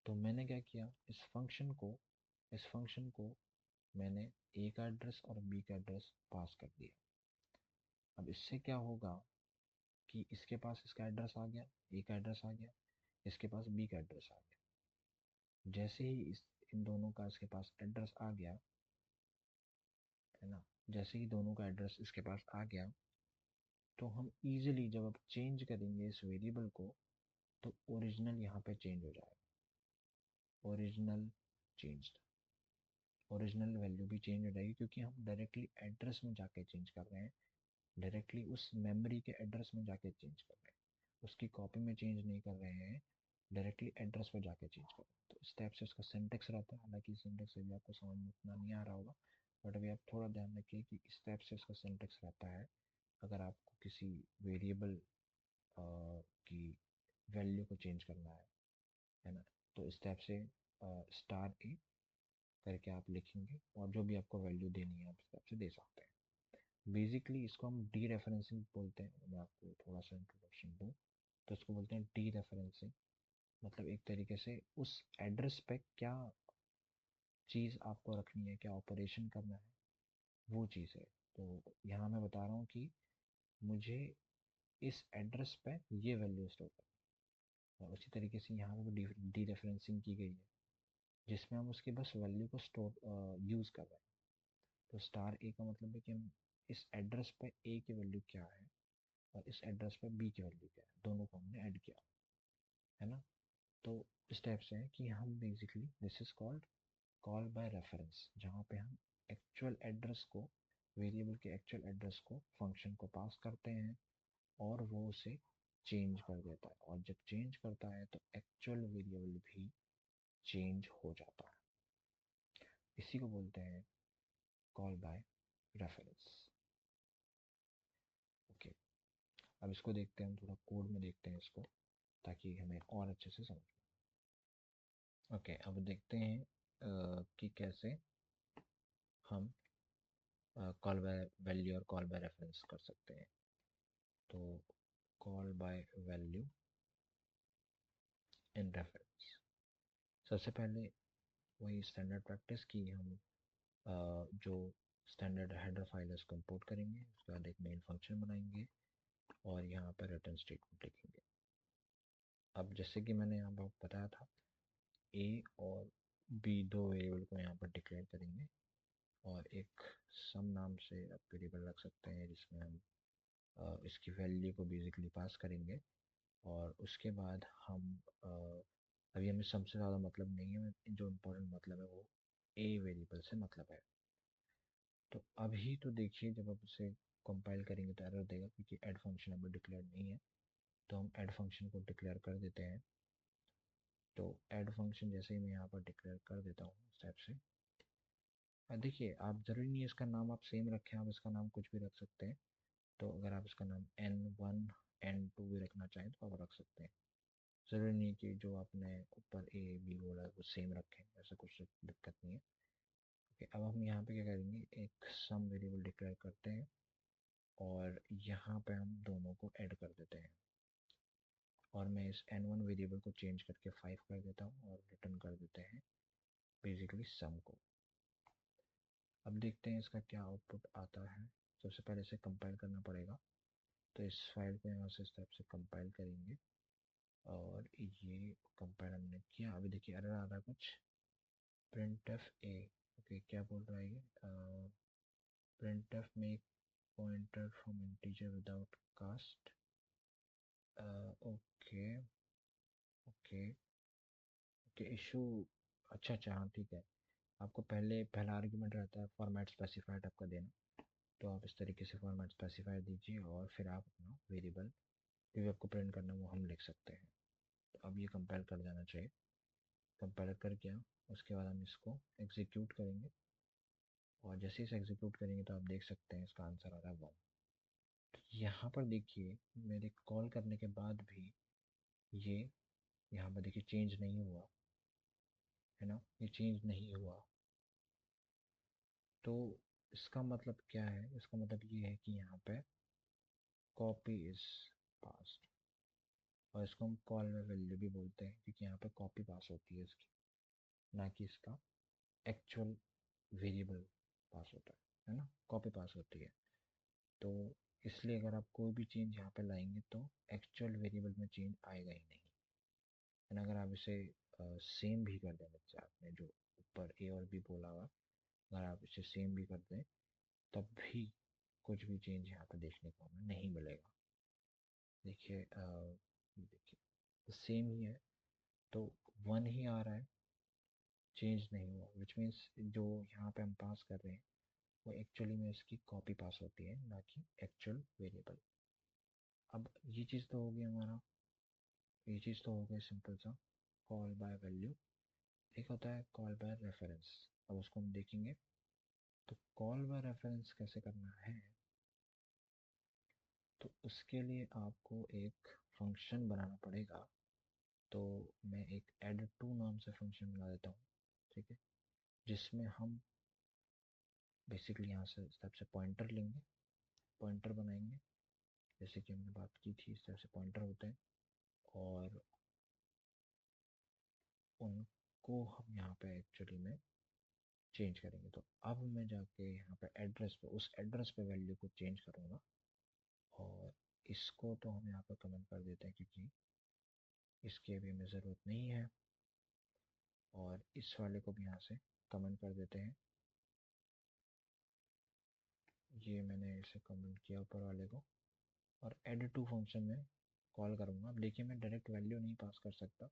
तो मैंने क्या किया, इस फंक्शन को मैंने ए का एड्रेस और बी का एड्रेस पास कर दिया। अब इससे क्या होगा कि इसके पास इसका एड्रेस आ गया, ए का एड्रेस आ गया, इसके पास बी का एड्रेस आ गया। जैसे ही इन दोनों का इसके पास एड्रेस आ गया, है ना, जैसे ही दोनों का एड्रेस इसके पास आ गया, तो हम इजीली जब अब चेंज करेंगे इस वेरिएबल को, तो ओरिजिनल यहाँ पे चेंज हो जाएगा। ओरिजिनल चेंज, ओरिजिनल वैल्यू भी चेंज हो जाएगी, क्योंकि हम डायरेक्टली एड्रेस में जाके चेंज कर रहे हैं, डायरेक्टली उस मेमोरी के एड्रेस में जाके चेंज कर रहे हैं, उसकी कॉपी में चेंज नहीं कर रहे हैं, डायरेक्टली एड्रेस पर जाके चेंज कर रहे हैं। तो इस टाइप से उसका सिंटेक्स रहता है। हालांकि सिंटेक्स अभी आपको समझ में उतना नहीं आ रहा होगा, बट अभी आप थोड़ा ध्यान रखिए कि इस टाइप से उसका सिंटेक्स रहता है। अगर आपको किसी वेरिएबल की वैल्यू को चेंज करना है ना, तो इस टाइप से $A करके आप लिखेंगे, और जो भी आपको वैल्यू देनी है आप इस टाइप से दे सकते हैं। बेसिकली इसको हम डी रेफरेंसिंग बोलते हैं। मैं आपको थोड़ा सा इंट्रोडक्शन दूँ, तो इसको बोलते हैं डी रेफरेंसिंग। मतलब एक तरीके से उस एड्रेस पे क्या चीज़ आपको रखनी है, क्या ऑपरेशन करना है, वो चीज़ है। तो यहाँ मैं बता रहा हूँ कि मुझे इस एड्रेस पे ये वैल्यू स्टोर करनी है, और उसी तरीके से यहाँ पे भी डी रेफरेंसिंग की गई है, जिसमें हम उसकी बस वैल्यू को स्टोर यूज़ कर रहे हैं। तो स्टार ए का मतलब है कि हम इस एड्रेस पे ए की वैल्यू क्या है और इस एड्रेस पे बी की वैल्यू क्या है, दोनों को हमने ऐड किया, है ना। तो इस टाइप से है कि हम basically this is called call by reference, जहाँ पे हम एक्चुअल एड्रेस को, वेरिएबल के एक्चुअल एड्रेस को फंक्शन को पास करते हैं और वो उसे चेंज कर देता है, और जब चेंज करता है तो एक्चुअल वेरिएबल भी चेंज हो जाता है। इसी को बोलते हैं कॉल बाय रेफरेंस। ओके, अब इसको देखते हैं, हम थोड़ा कोड में देखते हैं इसको, ताकि हमें और अच्छे से समझ। ओके, अब देखते हैं कि कैसे हम कॉल बाय वैल्यू और कॉल बाय रेफरेंस कर सकते हैं। तो call by value in reference, सबसे पहले वही स्टैंडर्ड प्रैक्टिस की हम जो स्टैंडर्ड हेडर फाइल है उसको इंपोर्ट करेंगे, उसके बाद एक मेन फंक्शन बनाएंगे और यहाँ पर रिटर्न स्टेटमेंट लिखेंगे। अब जैसे कि मैंने यहाँ पर बताया था, ए और बी दो वेरिएबल को यहाँ पर डिक्लेयर करेंगे और एक सम नाम से आप वेरिएबल रख सकते हैं जिसमें हम इसकी वैल्यू को बेसिकली पास करेंगे। और उसके बाद हम अभी हमें सम से ज़्यादा मतलब नहीं है, जो इम्पोर्टेंट मतलब है वो ए वेरिएबल से मतलब है। तो अभी तो देखिए, जब आप उसे कंपाइल करेंगे तो एरर देगा क्योंकि ऐड फंक्शन अभी डिक्लेयर नहीं है। तो हम ऐड फंक्शन को डिक्लेयर कर देते हैं। तो ऐड फंक्शन जैसे ही मैं यहाँ पर डिक्लेयर कर देता हूँ इस टाइप से, देखिए आप ज़रूरी नहीं है इसका नाम आप सेम रखें, आप इसका नाम कुछ भी रख सकते हैं। तो अगर आप इसका नाम N1 N2 भी रखना चाहें तो आप रख सकते हैं। ज़रूरी नहीं कि जो आपने ऊपर ए बी बोला है वो सेम रखें, ऐसा कुछ दिक्कत नहीं है। ओके, अब हम यहाँ पे क्या करेंगे, एक सम वेरिएबल डिक्लेयर करते हैं और यहाँ पे हम दोनों को ऐड कर देते हैं। और मैं इस N1 वेरिएबल को चेंज करके 5 कर देता हूँ और रिटर्न कर देते हैं बेसिकली सम को। अब देखते हैं इसका क्या आउटपुट आता है। सबसे पहले इसे कंपाइल करना पड़ेगा, तो इस फाइल को यहाँ से इस टाइप से कंपाइल करेंगे और ये कंपाइल हमने किया। अभी देखिए एरर आ रहा है कुछ, printf a। ओके, क्या बोल रहा है ये, printf make pointer from integer without cast। Okay okay okay, issue, अच्छा अच्छा, हाँ ठीक है। आपको पहला आर्ग्यूमेंट रहता है फॉर्मेट स्पेसिफाइड आपका देना, तो आप इस तरीके से फॉर्मेट स्पेसिफाइड दीजिए और फिर आप अपना वेरिएबल जो भी आपको प्रिंट करना है वो हम लिख सकते हैं। तो अब ये कंपाइल कर जाना चाहिए। कंपाइल कर गया, उसके बाद हम इसको एग्जीक्यूट करेंगे और जैसे इसे एग्जीक्यूट करेंगे तो आप देख सकते हैं इसका आंसर आ रहा है 1। यहाँ पर देखिए मेरे कॉल करने के बाद भी ये यहाँ पर देखिए चेंज नहीं हुआ, है ना, ये चेंज नहीं हुआ। तो इसका मतलब क्या है, इसका मतलब ये है कि यहाँ पे कॉपी इज पास्ट, और इसको हम कॉल में वैल्यू भी बोलते हैं क्योंकि यहाँ पे कॉपी पास होती है इसकी, ना कि इसका एक्चुअल वेरिएबल पास होता है ना, कॉपी पास होती है। तो इसलिए अगर आप कोई भी चेंज यहाँ पे लाएंगे तो एक्चुअल वेरिएबल में चेंज आएगा ही नहीं। एंड अगर आप इसे सेम भी कर दें, जैसे आपने जो ऊपर ए और बी बोला हुआ, अगर आप इसे सेम भी कर दें तब भी कुछ भी चेंज यहाँ पे देखने को हमें नहीं मिलेगा। देखिए देखिए सेम ही है, तो 1 ही आ रहा है, चेंज नहीं हुआ, विच मीन्स जो यहाँ पे हम पास कर रहे हैं वो एक्चुअली में इसकी कॉपी पास होती है, ना कि एक्चुअल वेरिएबल। अब ये चीज़ तो हो गई हमारा, ये चीज़ तो हो गई सिंपल सा कॉल बाय वैल्यू। एक होता है कॉल बाय रेफरेंस, अब उसको हम देखेंगे। तो कॉल बाय रेफरेंस कैसे करना है, तो उसके लिए आपको एक फंक्शन बनाना पड़ेगा। तो मैं एक एड टू नाम से फंक्शन बना देता हूँ, ठीक है, जिसमें हम बेसिकली यहाँ से इस तरह से पॉइंटर लेंगे, पॉइंटर बनाएंगे, जैसे कि हमने बात की थी इस तरह से पॉइंटर होते हैं, और उनको हम यहाँ पे एक्चुअली में चेंज करेंगे। तो अब मैं जाके यहाँ पे एड्रेस पे, उस एड्रेस पे वैल्यू को चेंज करूँगा, और इसको तो हम यहाँ पे कमेंट कर देते हैं क्योंकि इसकी अभी हमें ज़रूरत नहीं है, और इस वाले को भी यहाँ से कमेंट कर देते हैं। ये मैंने इसे कमेंट किया ऊपर वाले को, और एड टू फंक्शन में कॉल करूँगा। अब देखिए मैं डायरेक्ट वैल्यू नहीं पास कर सकता,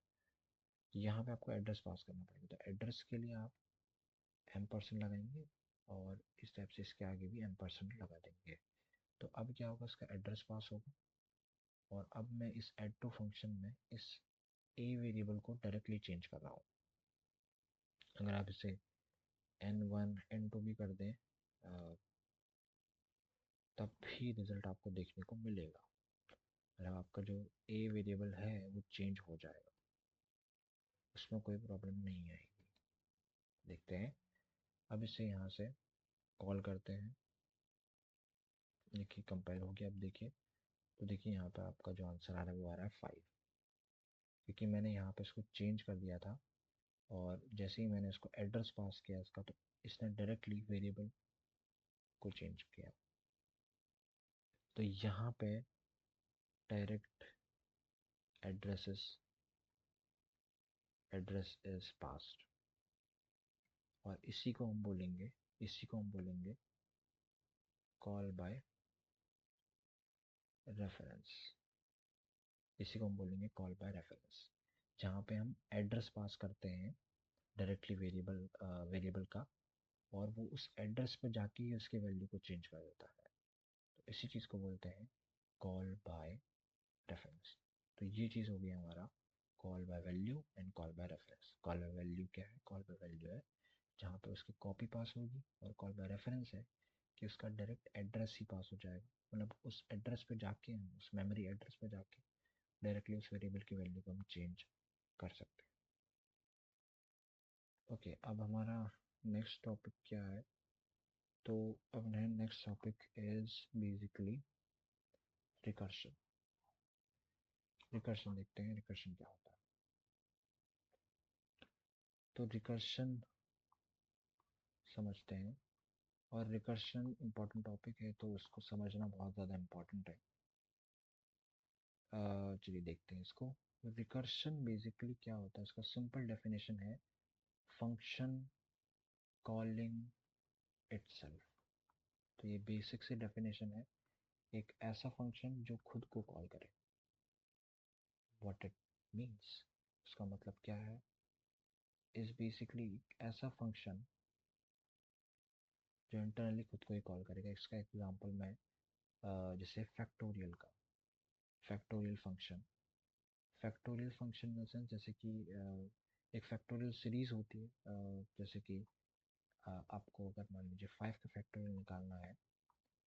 यहाँ पे आपको एड्रेस पास करना पड़ेगा। तो एड्रेस के लिए आप M% लगाएंगे और इस टाइप से इसके आगे भी M% लगा देंगे। तो अब क्या होगा, इसका एड्रेस पास होगा। और अब मैं इस एड टू फंक्शन में इस a वेरिएबल को डायरेक्टली चेंज कर रहा हूँ। अगर आप इसे N1 N2 भी कर दें तब भी रिजल्ट आपको देखने को मिलेगा। मतलब आपका जो a वेरिएबल है वो चेंज हो जाएगा, उसमें कोई प्रॉब्लम नहीं आएगी। देखते हैं, अब इसे यहाँ से कॉल करते हैं। देखिए कंपाइल हो गया। अब देखिए, तो देखिए यहाँ पे आपका जो आंसर आ रहा है वो आ रहा है 5, क्योंकि मैंने यहाँ पे इसको चेंज कर दिया था। और जैसे ही मैंने इसको एड्रेस पास किया इसका, तो इसने डायरेक्टली वेरिएबल को चेंज किया। तो यहाँ पे डायरेक्ट एड्रेस इज पास्ड, और इसी को हम बोलेंगे कॉल बाय रेफरेंस। इसी को हम बोलेंगे कॉल बाय रेफरेंस, जहाँ पे हम एड्रेस पास करते हैं डायरेक्टली वेरिएबल का, और वो उस एड्रेस पे जाके ही उसके वैल्यू को चेंज कर देता है। तो इसी चीज़ को बोलते हैं कॉल बाय रेफरेंस। तो ये चीज़ हो गया हमारा call by value and call by reference. Call by value क्या है? कॉल बाय वैल्यू है जहाँ पे उसकी कॉपी पास होगी, और कॉल बाय रेफरेंस है कि उसका डायरेक्ट एड्रेस ही पास हो जाएगा। मतलब उस एड्रेस पे जाके हम उस मेमोरी एड्रेस पे जाके डायरेक्टली उस वेरिएबल की वैल्यू को हम चेंज कर सकते हैं। ओके, अब हमारा नेक्स्ट टॉपिक क्या है? तो अब next topic is basically recursion. Recursion देखते हैं, रिकर्शन क्या होता है। तो रिकर्शन समझते हैं, और रिकर्शन इम्पोर्टेंट टॉपिक है तो उसको समझना बहुत ज़्यादा इम्पोर्टेंट है। चलिए देखते हैं इसको। रिकर्शन बेसिकली क्या होता है, इसका सिंपल डेफिनेशन है फंक्शन कॉलिंग इटसेल्फ। तो ये बेसिक सी डेफिनेशन है, एक ऐसा फंक्शन जो खुद को कॉल करे। व्हाट इट मीन्स, उसका मतलब क्या है, इज बेसिकली ऐसा फंक्शन जो इंटरनली खुद को ही कॉल करेगा। इसका एग्जांपल मैं जैसे factorial function in the sense, जैसे कि एक फैक्टोरियल सीरीज होती है। जैसे कि आपको अगर मान लीजिए 5 का फैक्टोरियल निकालना है,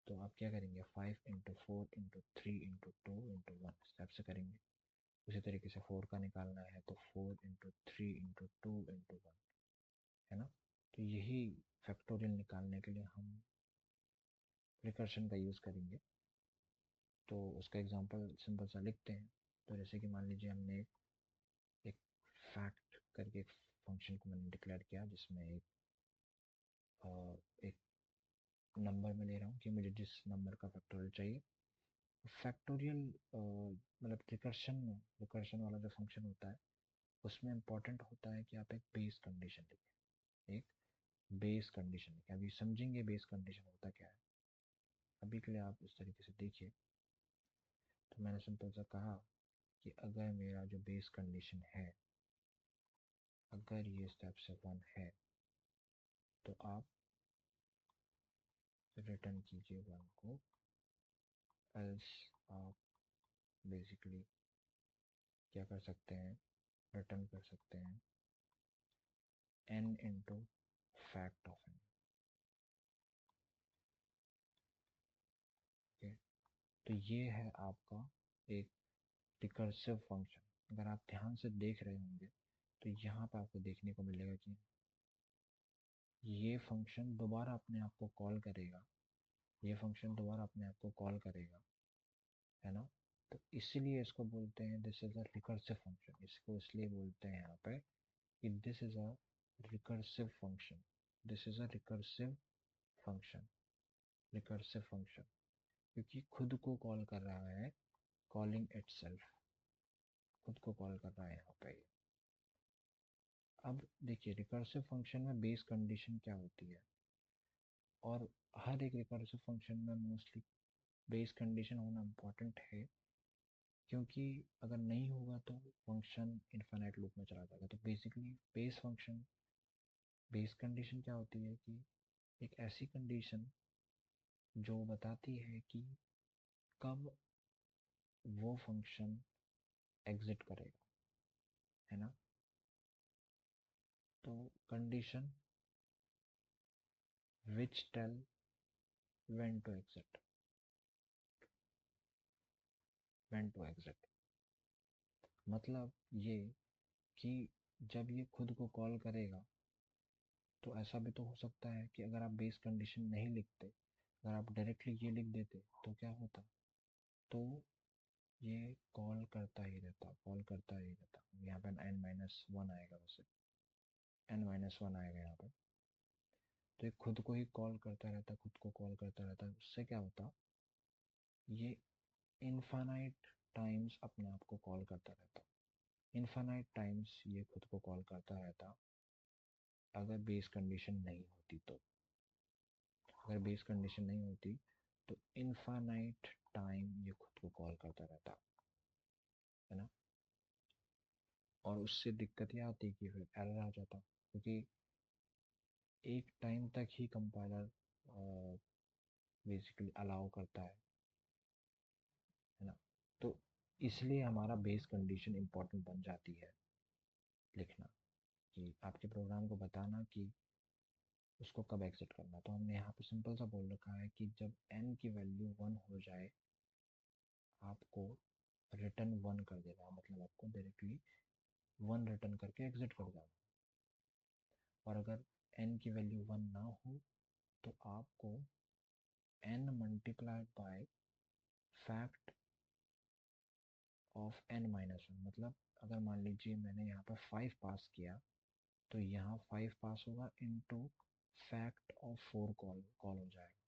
तो आप क्या करेंगे, 5 × 4 × 3 × 2 × 1 इस टाइप से करेंगे। उसी तरीके से 4 का निकालना है तो 4 × 3 × 2 × 1, है ना। तो यही फैक्टोरियल निकालने के लिए हम रिकर्शन का यूज़ करेंगे। तो उसका एग्जांपल सिंपल सा लिखते हैं। तो जैसे कि मान लीजिए हमने एक फैक्ट करके एक फंक्शन को मैंने डिक्लेयर किया, जिसमें एक नंबर में ले रहा हूँ कि मुझे जिस नंबर का फैक्टोरियल चाहिए। फैक्टोरियल मतलब रिकर्शन वाला जो फंक्शन होता है, उसमें इम्पॉर्टेंट होता है कि आप एक बेस कंडीशन लिखें। एक बेस कंडीशन लिखें। अभी समझेंगे बेस कंडीशन होता क्या है। अभी के लिए आप इस तरीके से देखिए। तो मैंने सिंपल सा कहा कि अगर मेरा जो बेस कंडीशन है, अगर ये स्टेप से 1 है, तो आप रिटर्न कीजिए 1 को। एल्स आप बेसिकली क्या कर सकते हैं, रिटर्न कर सकते हैं n into fact of n। Okay, तो ये है आपका एक रिकर्सिव फंक्शन। अगर आप ध्यान से देख रहे होंगे तो यहाँ पर आपको देखने को मिलेगा कि ये फंक्शन दोबारा अपने आप को कॉल करेगा। ये फंक्शन दोबारा अपने आप को कॉल करेगा, है ना। तो इसीलिए इसको बोलते हैं this is a recursive function. इसको इसलिए बोलते हैं यहाँ पे कि this is a recursive function. This is a recursive function, क्योंकि खुद को कॉल कर रहा है, कॉलिंग इटसेल्फ, खुद को कॉल कर रहा है यहाँ पे। अब देखिए रिकर्सिव फंक्शन में बेस कंडीशन क्या होती है, और हर एक रिकर्सिव फंक्शन में मोस्टली बेस कंडीशन होना इम्पॉर्टेंट है, क्योंकि अगर नहीं होगा तो फंक्शन इनफाइनाइट लूप में चला जाएगा। तो बेसिकली बेस कंडीशन क्या होती है कि एक ऐसी कंडीशन जो बताती है कि कब वो फंक्शन एग्जिट करेगा, है ना। तो condition which tell when to exit, मतलब ये कि जब ये खुद को कॉल करेगा, तो ऐसा भी तो हो सकता है कि अगर आप बेस कंडीशन नहीं लिखते, अगर आप डायरेक्टली ये लिख देते तो क्या होता, तो ये कॉल करता ही रहता। यहाँ पे n-1 आएगा, वैसे n-1 आएगा यहाँ पे। तो ये खुद को ही कॉल करता रहता, खुद को कॉल करता रहता। उससे क्या होता, ये इनफाइनाइट टाइम्स अपने आप को कॉल करता रहता। इनफाइनाइट टाइम्स ये खुद को कॉल करता रहता अगर बेस कंडीशन नहीं होती तो। अगर बेस कंडीशन नहीं होती तो इनफाइनाइट टाइम ये खुद को कॉल करता रहता, है ना। और उससे दिक्कत ये आती कि फिर एरर आ जाता, क्योंकि एक टाइम तक ही कंपाइलर बेसिकली अलाउ करता है ना। तो इसलिए हमारा बेस कंडीशन इम्पोर्टेंट बन जाती है लिखना, कि आपके प्रोग्राम को बताना कि उसको कब एग्जिट करना। तो हमने यहाँ पे सिंपल सा बोल रखा है कि जब n की वैल्यू 1 हो जाए, आपको रिटर्न 1 कर देना, मतलब आपको डायरेक्टली 1 रिटर्न करके एग्जिट कर जाना। और अगर n की वैल्यू 1 ना हो तो आपको n multiplied by fact of n-1, मतलब अगर मान लीजिए मैंने यहाँ पर 5 पास किया, तो यहाँ 5 पास होगा इनटू फैक्ट ऑफ 4 कॉल हो जाएगा।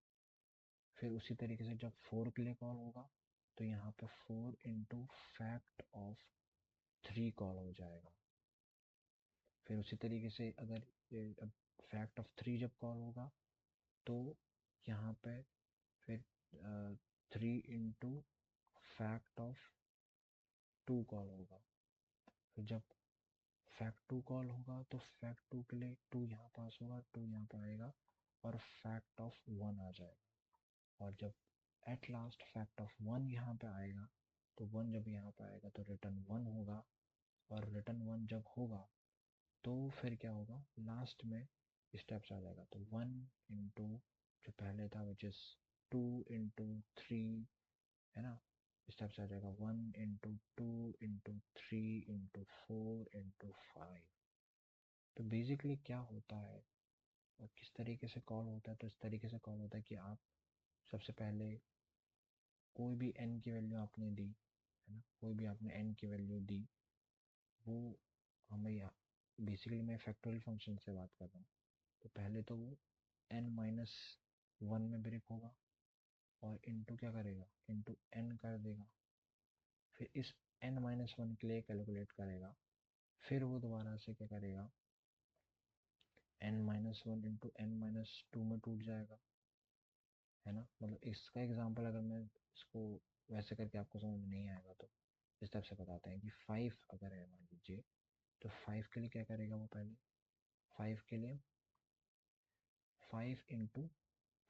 फिर उसी तरीके से जब 4 के लिए कॉल होगा, तो यहाँ पे 4 इंटू फैक्ट ऑफ 3 कॉल हो जाएगा। फिर उसी तरीके से अगर अब फैक्ट ऑफ 3 जब कॉल होगा, तो यहाँ पे फिर 3 इंटू फैक्ट ऑफ 2 कॉल होगा। फिर जब फैक्ट 2 कॉल होगा तो फैक्ट 2 के लिए 2 यहाँ पास होगा, 2 यहाँ पर आएगा, और फैक्ट ऑफ 1 आ जाएगा। और जब एट लास्ट फैक्ट ऑफ 1 यहाँ पे आएगा, तो 1 जब यहाँ पे आएगा तो रिटर्न 1 होगा। और रिटर्न 1 जब होगा तो फिर क्या होगा, लास्ट में स्टेप्स आ जाएगा। तो 1 इंटू जो पहले था विच इज़ 2 इंटू 3, है ना। स्टेप्स आ जाएगा 1 इंटू 2 इंटू 3 इंटू 4 इंटू 5। तो बेसिकली क्या होता है और किस तरीके से कॉल होता है, तो इस तरीके से कॉल होता है कि आप सबसे पहले कोई भी n की वैल्यू आपने दी, है ना, कोई भी आपने n की वैल्यू दी, वो हमें बेसिकली मैं फैक्टोरियल फंक्शन से बात कर रहा हूँ। तो पहले तो वो n-1 में ब्रेक होगा और इंटू क्या करेगा, इंटू n कर देगा। फिर इस n-1 के लिए कैलकुलेट करेगा। फिर वो दोबारा से क्या करेगा, n-1 इंटू n-2 में टूट जाएगा, है ना। मतलब इसका एग्जांपल अगर मैं इसको वैसे करके आपको समझ में नहीं आएगा, तो इस तरफ से बताते हैं कि 5 अगर है मान लीजिए, तो 5 के लिए क्या करेगा, वो पहले 5 के लिए 5 इंटू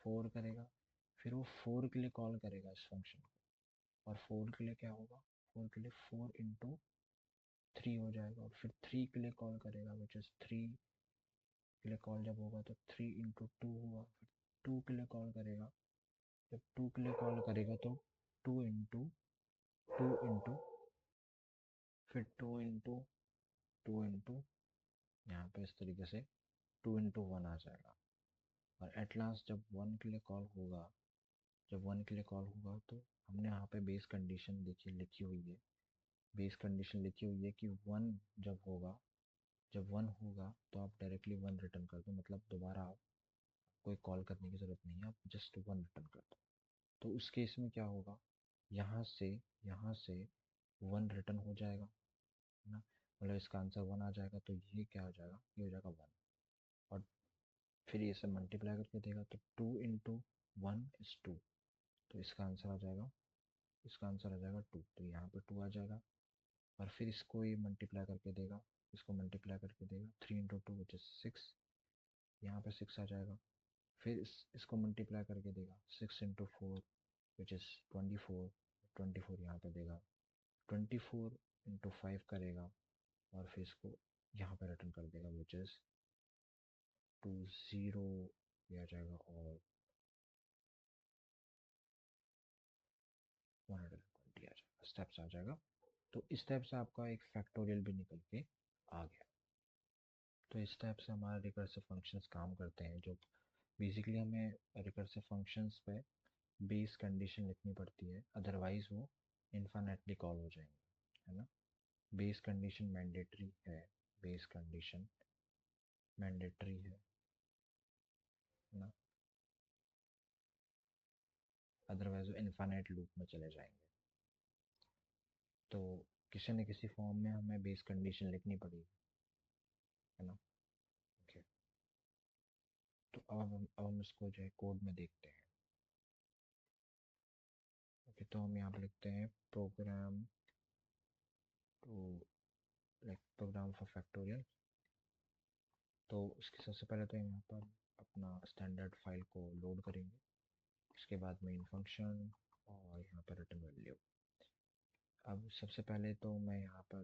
4 करेगा। फिर वो 4 के लिए कॉल करेगा इस फंक्शन को, और 4 के लिए क्या होगा, 4 के लिए 4 इंटू 3 हो जाएगा। और फिर 3 के लिए कॉल करेगा विच इज़ 3 के लिए कॉल जब होगा तो 3 इंटू 2 हुआ। फिर 2 के लिए कॉल करेगा, जब 2 के लिए कॉल करेगा तो 2 इंटू 2 इंटू फिर 2 इंटू 2 इंटू यहाँ पे इस तरीके से 2 इंटू 1 आ जाएगा। और एट लास्ट जब 1 के लिए कॉल होगा, जब 1 के लिए कॉल होगा, तो हमने यहाँ पे बेस कंडीशन देखिए लिखी हुई है। बेस कंडीशन लिखी हुई है कि 1 जब होगा, जब 1 होगा तो आप डायरेक्टली 1 रिटर्न कर दो, मतलब दोबारा आप कोई कॉल करने की ज़रूरत नहीं है, आप जस्ट 1 रिटर्न कर दो। तो उस केस में क्या होगा, यहाँ से यहाँ से 1 रिटर्न हो जाएगा, है ना। मतलब इसका आंसर 1 आ जाएगा, तो ये क्या हो जाएगा, ये हो जाएगा 1। और फिर ये सब मल्टीप्लाई करके देगा, तो 2 × 1 = 2, तो इसका आंसर आ जाएगा, इसका आंसर आ जाएगा 2, तो यहाँ पर 2 आ जाएगा। और फिर इसको ये मल्टीप्लाई करके देगा, इसको मल्टीप्लाई करके देगा, 3 × 2 विच इज़ 6, यहाँ पे 6 आ जाएगा। फिर इसको मल्टीप्लाई करके देगा, 6 × 4 विच इज़ 24, 24 यहाँ पे देगा, 24 × 5 करेगा, और फिर इसको यहाँ पे रिटर्न कर देगा, विच इज़ 20 ये आ जाएगा, और 120 आ जाएगा, स्टेप्स आ जाएगा। तो इस टाइप से आपका एक फैक्टोरियल भी निकल के आ गया। तो इस टाइप से हमारे रिकर्सिव फंक्शंस काम करते हैं, जो बेसिकली हमें रिकर्सिव फंक्शंस पे बेस कंडीशन लिखनी पड़ती है, अदरवाइज वो इन्फिनेटली कॉल हो जाएंगे, है ना। बेस कंडीशन मैंडेटरी है, बेस कंडीशन मैंडेटरी है ना, अदरवाइज वो इन्फिनेट लूप में चले जाएंगे। तो किसी न किसी फॉर्म में हमें बेस कंडीशन लिखनी पड़ेगी, है ना। ओके, तो अब हम इसको जो है कोड में देखते हैं। ओके, तो हम यहाँ पे लिखते हैं program two, like program for factorial. तो उसके सबसे पहले तो यहाँ पर अपना स्टैंडर्ड फाइल को लोड करेंगे, उसके बाद मेन फंक्शन, और यहाँ पर रिटर्न वैल्यू। अब सबसे पहले तो मैं यहाँ पर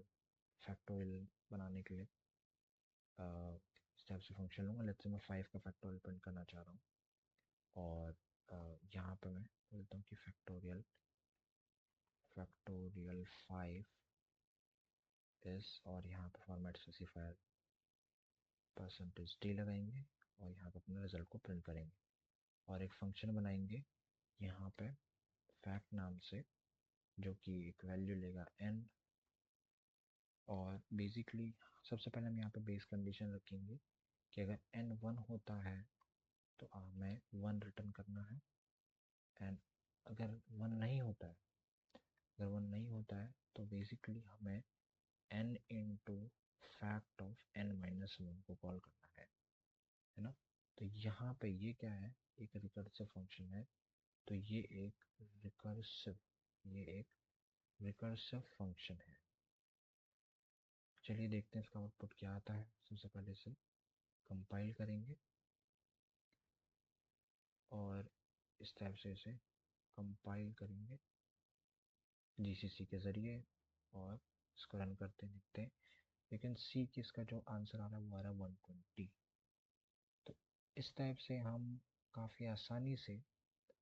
फैक्टोरियल बनाने के लिए स्टेप से फंक्शन लूँगा। लेट्स से मैं 5 का फैक्टोरियल प्रिंट करना चाह रहा हूँ, और यहाँ पर मैं बोलता हूँ कि फैक्टोरियल फैक्टोरियल 5 इस, और यहाँ पर फॉर्मेट स्पेसिफायर %d लगाएंगे, और यहाँ पर अपने रिजल्ट को प्रिंट करेंगे, और एक फंक्शन बनाएंगे यहाँ पे फैक्ट नाम से, जो कि एक वैल्यू लेगा n। और बेसिकली सबसे पहले हम यहाँ पे बेस कंडीशन रखेंगे कि अगर n 1 होता है तो हमें 1 रिटर्न करना है, एंड अगर 1 नहीं होता है, अगर 1 नहीं होता है तो बेसिकली हमें n into fact of n-1 को कॉल करना है ना। तो यहाँ पे ये क्या है, एक रिकर्सिव फंक्शन है, तो ये एक रिकर्सिव ये एक रिकर्सिव फंक्शन है। चलिए देखते हैं इसका आउटपुट क्या आता है। सबसे पहले इसे कंपाइल करेंगे, और इस टाइप से इसे कंपाइल करेंगे जीसीसी के ज़रिए, और इसको रन करते देखते हैं। लेकिन सी की इसका जो आंसर आ रहा है वो आ रहा है 120। तो इस टाइप से हम काफ़ी आसानी से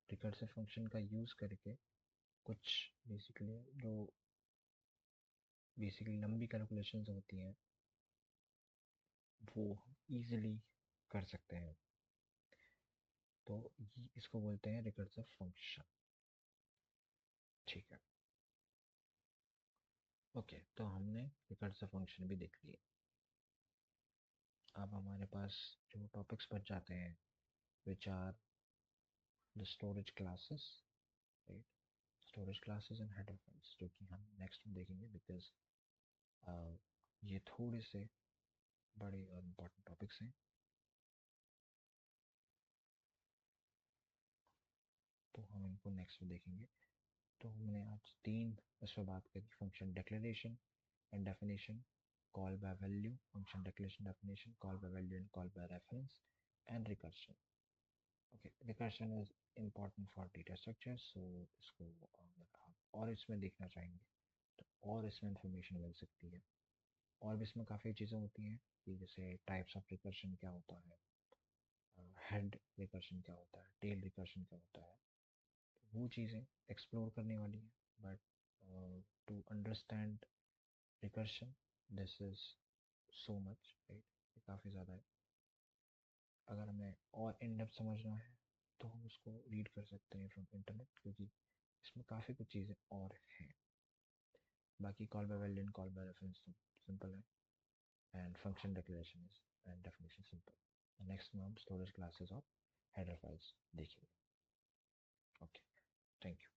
रिकर्सिव फंक्शन का यूज़ करके कुछ बेसिकली लंबी कैलकुलेशंस होती हैं वो इजीली कर सकते हैं। तो इसको बोलते हैं रिकर्सिव फंक्शन, ठीक है। ओके, तो हमने रिकर्सिव फंक्शन भी देख लिए। अब हमारे पास जो टॉपिक्स बच जाते हैं, which are the storage classes, right, storage classes and header files, जो कि हम नेक्स्ट में देखेंगे, बिकॉज ये थोड़े से बड़े और इम्पोर्टेंट टॉपिक्स हैं। तो हम इनको नेक्स्ट में देखेंगे। तो हमने आज 3 इस पर बात करी, function declaration and definition, call by value, function declaration, definition, call by value and call by reference, and recursion. Okay, recursion is important for data structure, so इसको अगर आप और इसमें देखना चाहेंगे तो और इसमें इंफॉर्मेशन मिल सकती है। और भी इसमें काफ़ी चीज़ें होती हैं कि जैसे टाइप्स ऑफ रिकर्शन क्या होता है, हेड रिकर्शन क्या होता है, टेल रिकर्शन क्या होता है, वो चीज़ें एक्सप्लोर करने वाली हैं। But to understand recursion, this is so much, right, काफ़ी ज़्यादा है। अगर हमें और इन डेप्थ समझना है तो हम उसको रीड कर सकते हैं फ्रॉम इंटरनेट, क्योंकि इसमें काफ़ी कुछ चीज़ें और हैं। बाकी call by value and call by reference तो सिंपल है, and function declaration is and definition simple. Next में हम स्टोरेज क्लासेस और हेडर फाइल्स देखेंगे। Okay, thank you.